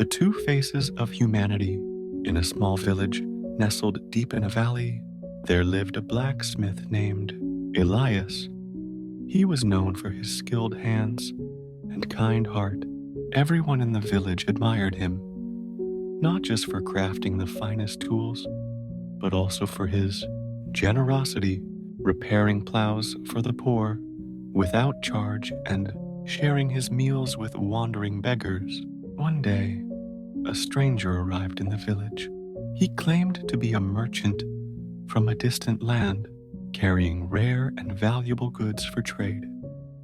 The Two Faces of Humanity. In a small village nestled deep in a valley, there lived a blacksmith named Elias. He was known for his skilled hands and kind heart. Everyone in the village admired him, not just for crafting the finest tools, but also for his generosity, repairing plows for the poor without charge and sharing his meals with wandering beggars. One day, a stranger arrived in the village. He claimed to be a merchant from a distant land, carrying rare and valuable goods for trade.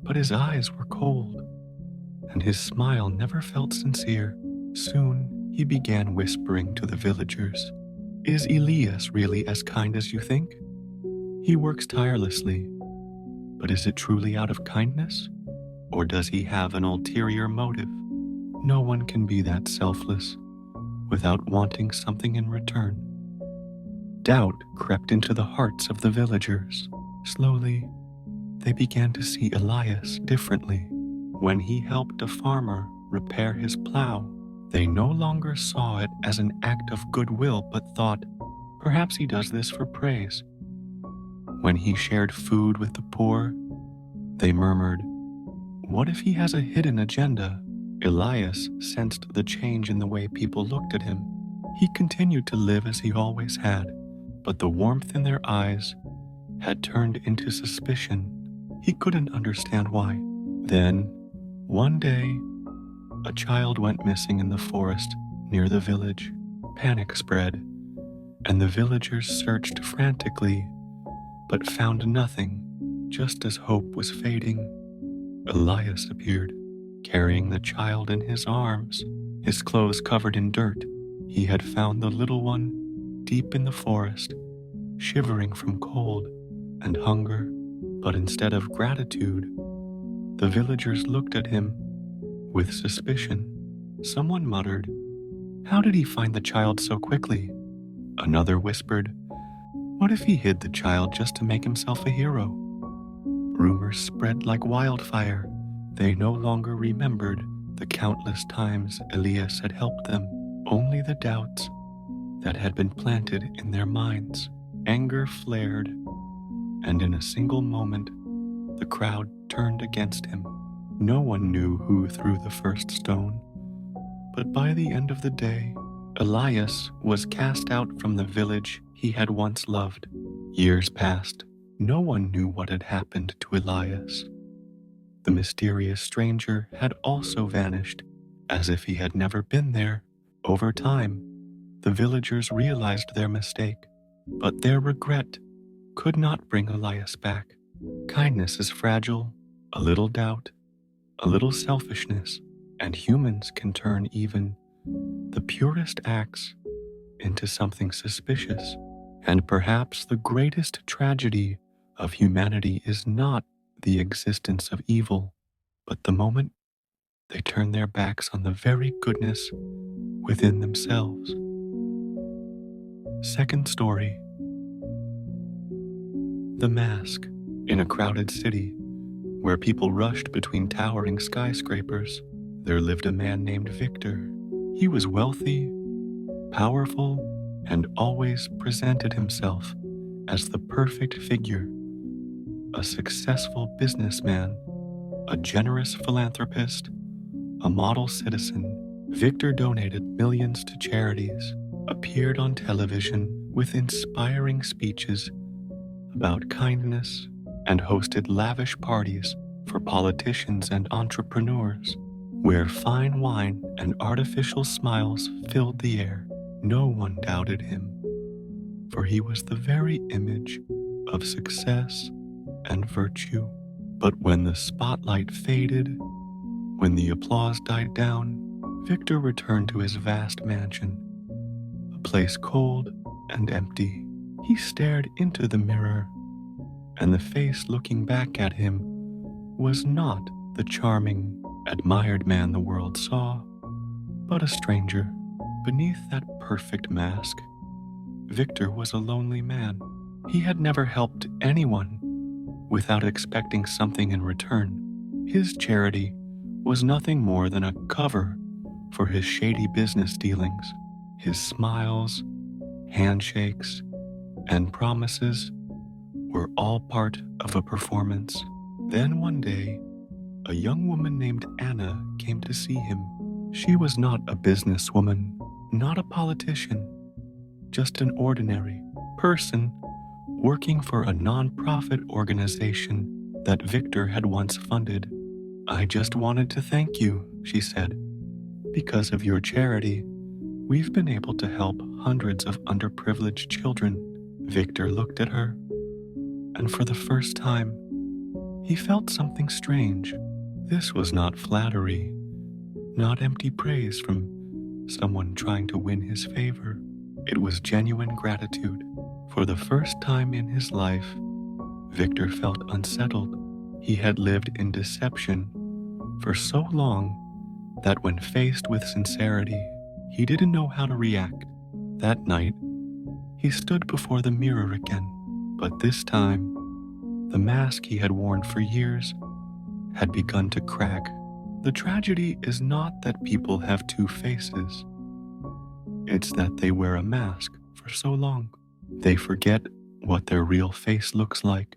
But his eyes were cold, and his smile never felt sincere. Soon, he began whispering to the villagers, "Is Elias really as kind as you think? He works tirelessly, but is it truly out of kindness? Or does he have an ulterior motive? No one can be that selfless without wanting something in return." Doubt crept into the hearts of the villagers. Slowly, they began to see Elias differently. When he helped a farmer repair his plow, they no longer saw it as an act of goodwill but thought, perhaps he does this for praise. When he shared food with the poor, they murmured, what if he has a hidden agenda? Elias sensed the change in the way people looked at him. He continued to live as he always had, but the warmth in their eyes had turned into suspicion. He couldn't understand why. Then, one day, a child went missing in the forest near the village. Panic spread, and the villagers searched frantically, but found nothing. Just as hope was fading, Elias appeared, carrying the child in his arms, his clothes covered in dirt. He had found the little one deep in the forest, shivering from cold and hunger. But instead of gratitude, the villagers looked at him with suspicion. Someone muttered, "How did he find the child so quickly?" Another whispered, "What if he hid the child just to make himself a hero?" Rumors spread like wildfire. They no longer remembered the countless times Elias had helped them, only the doubts that had been planted in their minds. Anger flared, and in a single moment, the crowd turned against him. No one knew who threw the first stone, but by the end of the day, Elias was cast out from the village he had once loved. Years passed. No one knew what had happened to Elias. The mysterious stranger had also vanished, as if he had never been there. Over time, the villagers realized their mistake, but their regret could not bring Elias back. Kindness is fragile. A little doubt, a little selfishness, and humans can turn even the purest acts into something suspicious. And perhaps the greatest tragedy of humanity is not the existence of evil, but the moment they turn their backs on the very goodness within themselves. Second story. The Mask. In a crowded city, where people rushed between towering skyscrapers, there lived a man named Victor. He was wealthy, powerful, and always presented himself as the perfect figure. A successful businessman, a generous philanthropist, a model citizen, Victor donated millions to charities, appeared on television with inspiring speeches about kindness, and hosted lavish parties for politicians and entrepreneurs, where fine wine and artificial smiles filled the air. No one doubted him, for he was the very image of success and virtue. But when the spotlight faded, when the applause died down, Victor returned to his vast mansion, a place cold and empty. He stared into the mirror, and the face looking back at him was not the charming, admired man the world saw, but a stranger. Beneath that perfect mask, Victor was a lonely man. He had never helped anyone without expecting something in return. His charity was nothing more than a cover for his shady business dealings. His smiles, handshakes, and promises were all part of a performance. Then one day, a young woman named Anna came to see him. She was not a businesswoman, not a politician, just an ordinary person working for a non-profit organization that Victor had once funded. "I just wanted to thank you," she said. "Because of your charity, we've been able to help hundreds of underprivileged children." Victor looked at her, and for the first time, he felt something strange. This was not flattery, not empty praise from someone trying to win his favor. It was genuine gratitude. For the first time in his life, Victor felt unsettled. He had lived in deception for so long that when faced with sincerity, he didn't know how to react. That night, he stood before the mirror again, but this time, the mask he had worn for years had begun to crack. The tragedy is not that people have two faces. It's that they wear a mask for so long. They forget what their real face looks like.